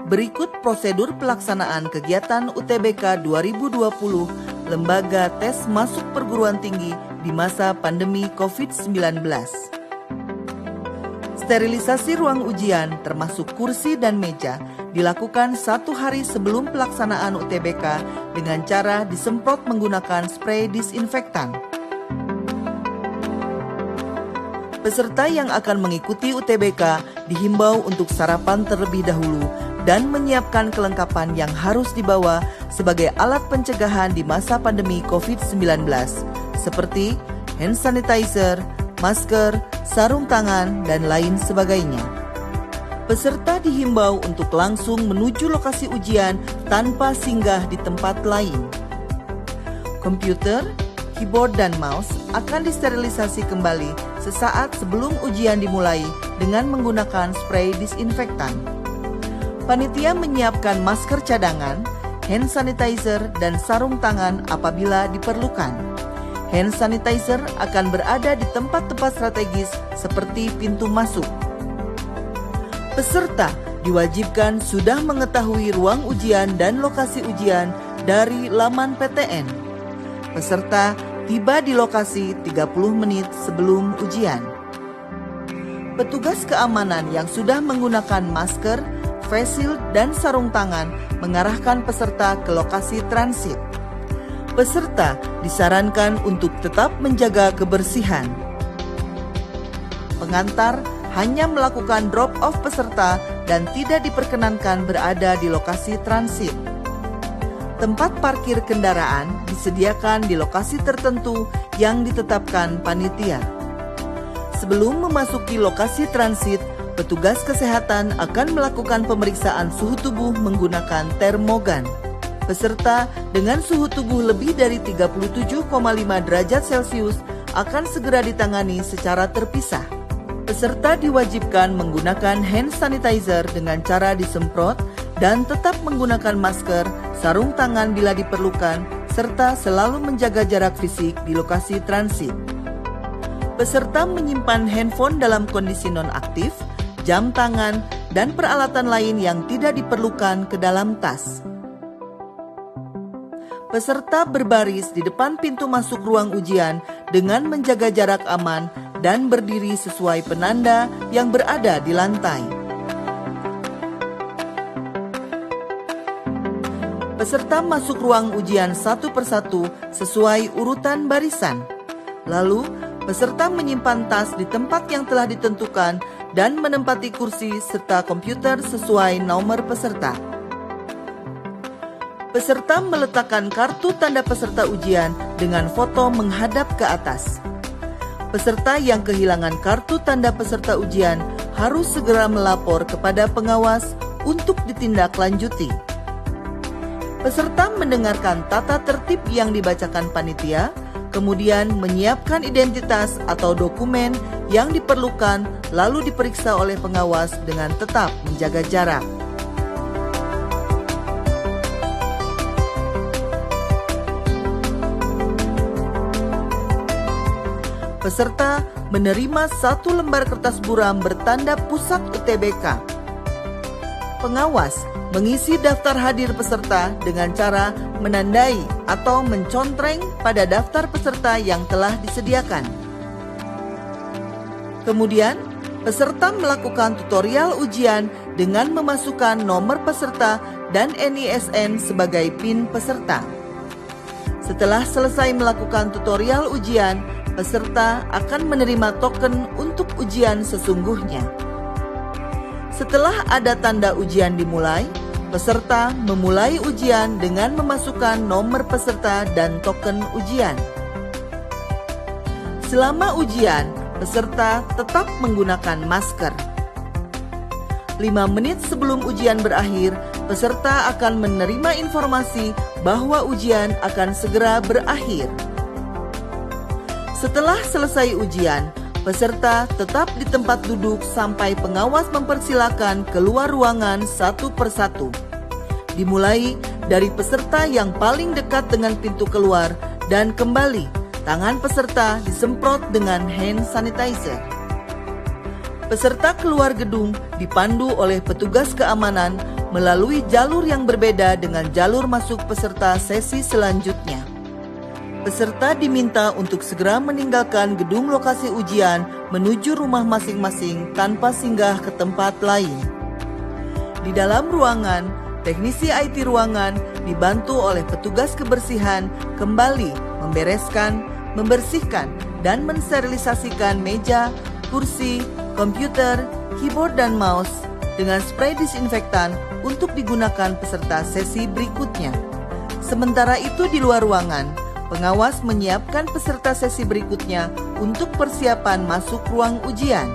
Berikut prosedur pelaksanaan kegiatan UTBK 2020 Lembaga Tes Masuk Perguruan Tinggi di masa pandemi COVID-19. Sterilisasi ruang ujian termasuk kursi dan meja dilakukan 1 hari sebelum pelaksanaan UTBK dengan cara disemprot menggunakan spray disinfektan. Peserta yang akan mengikuti UTBK dihimbau untuk sarapan terlebih dahulu dan menyiapkan kelengkapan yang harus dibawa sebagai alat pencegahan di masa pandemi COVID-19, seperti hand sanitizer, masker, sarung tangan, dan lain sebagainya. Peserta dihimbau untuk langsung menuju lokasi ujian tanpa singgah di tempat lain. Komputer, keyboard, dan mouse akan disterilisasi kembali sesaat sebelum ujian dimulai dengan menggunakan spray disinfektan. Panitia menyiapkan masker cadangan, hand sanitizer, dan sarung tangan apabila diperlukan. Hand sanitizer akan berada di tempat-tempat strategis seperti pintu masuk. Peserta diwajibkan sudah mengetahui ruang ujian dan lokasi ujian dari laman PTN. Peserta tiba di lokasi 30 menit sebelum ujian. Petugas keamanan yang sudah menggunakan masker, face shield, dan sarung tangan mengarahkan peserta ke lokasi transit. Peserta disarankan untuk tetap menjaga kebersihan. Pengantar hanya melakukan drop-off peserta dan tidak diperkenankan berada di lokasi transit. Tempat parkir kendaraan disediakan di lokasi tertentu yang ditetapkan panitia. Sebelum memasuki lokasi transit, petugas kesehatan akan melakukan pemeriksaan suhu tubuh menggunakan termogan. Peserta dengan suhu tubuh lebih dari 37,5 derajat Celcius akan segera ditangani secara terpisah. Peserta diwajibkan menggunakan hand sanitizer dengan cara disemprot dan tetap menggunakan masker, sarung tangan bila diperlukan, serta selalu menjaga jarak fisik di lokasi transit. Peserta menyimpan handphone dalam kondisi nonaktif, jam tangan, dan peralatan lain yang tidak diperlukan ke dalam tas. Peserta berbaris di depan pintu masuk ruang ujian dengan menjaga jarak aman dan berdiri sesuai penanda yang berada di lantai. Peserta masuk ruang ujian satu persatu sesuai urutan barisan. Lalu, peserta menyimpan tas di tempat yang telah ditentukan dan menempati kursi serta komputer sesuai nomor peserta. Peserta meletakkan kartu tanda peserta ujian dengan foto menghadap ke atas. Peserta yang kehilangan kartu tanda peserta ujian harus segera melapor kepada pengawas untuk ditindaklanjuti. Peserta mendengarkan tata tertib yang dibacakan panitia, kemudian menyiapkan identitas atau dokumen yang diperlukan lalu diperiksa oleh pengawas dengan tetap menjaga jarak. Peserta menerima 1 lembar kertas buram bertanda pusat UTBK. Pengawas mengisi daftar hadir peserta dengan cara menandai atau mencontreng pada daftar peserta yang telah disediakan. Kemudian, peserta melakukan tutorial ujian dengan memasukkan nomor peserta dan NISN sebagai PIN peserta. Setelah selesai melakukan tutorial ujian, peserta akan menerima token untuk ujian sesungguhnya. Setelah ada tanda ujian dimulai, peserta memulai ujian dengan memasukkan nomor peserta dan token ujian. Selama ujian, peserta tetap menggunakan masker. 5 menit sebelum ujian berakhir, peserta akan menerima informasi bahwa ujian akan segera berakhir. Setelah selesai ujian, peserta tetap di tempat duduk sampai pengawas mempersilakan keluar ruangan satu persatu. Dimulai dari peserta yang paling dekat dengan pintu keluar dan kembali, tangan peserta disemprot dengan hand sanitizer. Peserta keluar gedung dipandu oleh petugas keamanan melalui jalur yang berbeda dengan jalur masuk peserta sesi selanjutnya. Peserta diminta untuk segera meninggalkan gedung lokasi ujian menuju rumah masing-masing tanpa singgah ke tempat lain. Di dalam ruangan, teknisi IT ruangan dibantu oleh petugas kebersihan kembali membereskan, membersihkan, dan mensterilisasikan meja, kursi, komputer, keyboard, dan mouse dengan spray disinfektan untuk digunakan peserta sesi berikutnya. Sementara itu di luar ruangan, pengawas menyiapkan peserta sesi berikutnya untuk persiapan masuk ruang ujian.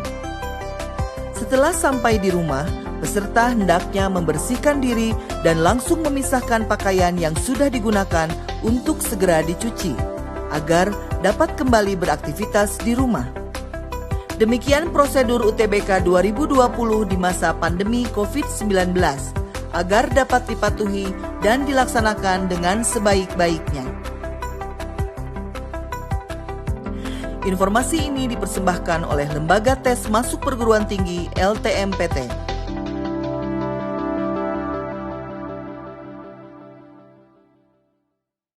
Setelah sampai di rumah, peserta hendaknya membersihkan diri dan langsung memisahkan pakaian yang sudah digunakan untuk segera dicuci, agar dapat kembali beraktivitas di rumah. Demikian prosedur UTBK 2020 di masa pandemi COVID-19, agar dapat dipatuhi dan dilaksanakan dengan sebaik-baiknya. Informasi ini dipersembahkan oleh Lembaga Tes Masuk Perguruan Tinggi LTMPT.